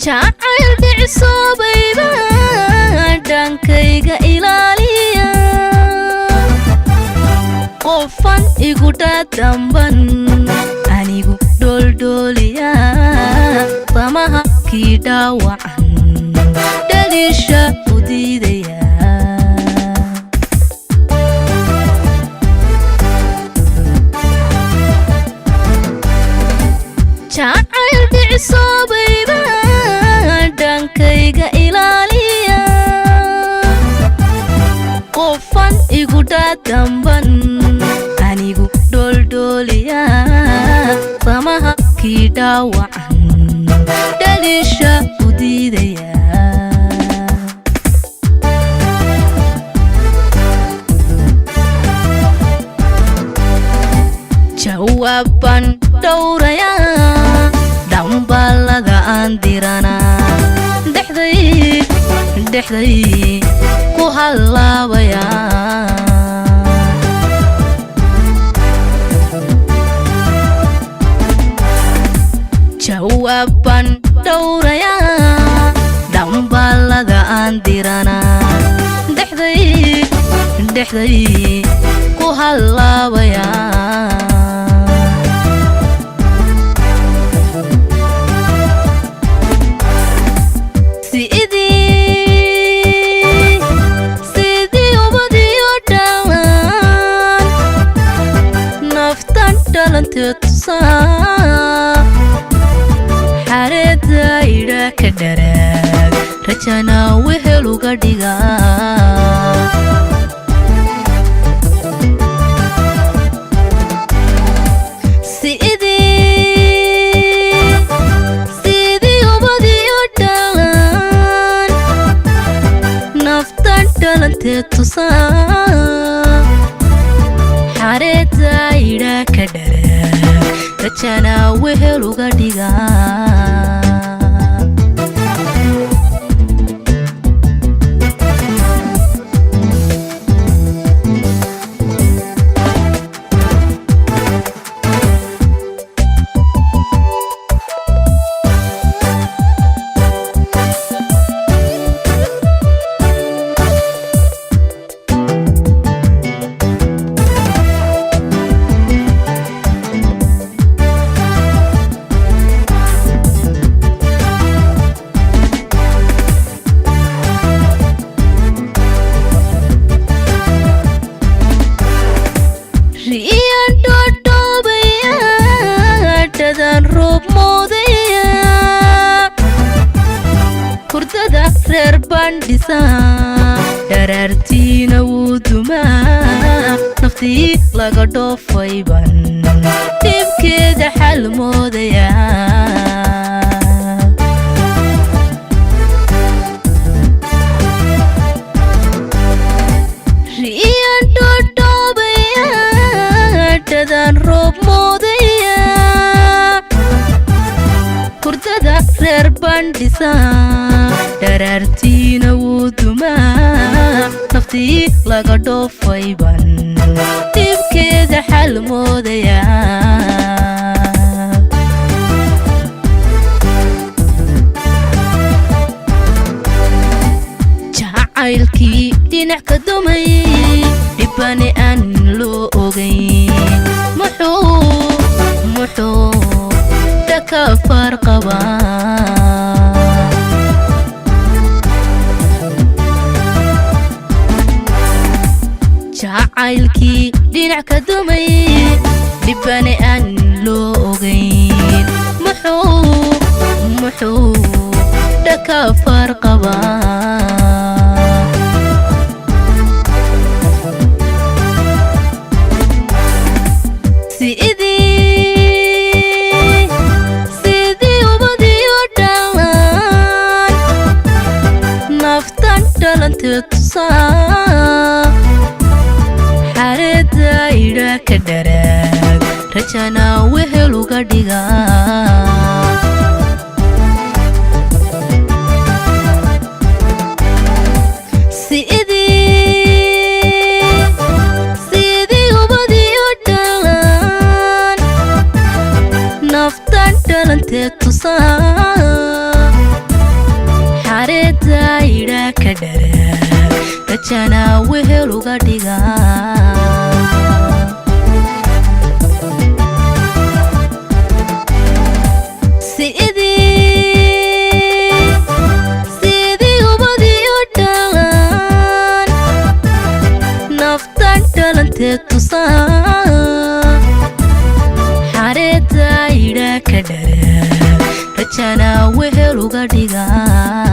jacayl dhicisobayba dhankayga ilaaliya qofan igu dhadamban anigu dholdholiya samaha kii dhaawacan dhalisha u diidaya jacayl dhicisobayba dhankayga ilaaliya qofan igu dhadamban anigu dholdholiya samaha kii dhaawacan dhalisha u diidaya jawaaban dhowraya dhambalada aan dirana dhexday ku halaabaya jawaaban dhowraya dhambalada aan dirana dhexday ku halaabaya xareeda ira ka dharaag rajana wehel uga dhiga sidii ubadiyo dhalan naftan dhalanteed tusaa xareeda ira ka dharaag rajana wehel uga dhiga hurdada reer bandhisa dharaartiina wuu dumaa naftii laga dhoofayban dhibkeeda xal moodaya riyan dhodhoobaya dhadan roob moodaya hurdada reer bandhisa dharaartiina wuu dumaa naftii laga dhoofayban dhibkeeda xal moodaya jacaylkii dhinac ka dumay dhibane aan loo ogayn muxuu dhaka farqabaa jacaylkii dhinac ka dumay dhibane aan loo ogayn muxuu dhaka farqabaa sidii ubadiyo dhalan naftan dhalanteed tusaa xareeda ira ka dharaag rajana wehel uga dhiga sidii ubadiyo dhalan naftan dhalanteed tusaa rajana wehel uga dhigaa sidii ubadii u dhalan naftan dhalanteed tusaan xareedda idhaa ka dharaag rajana wehel uga dhigaa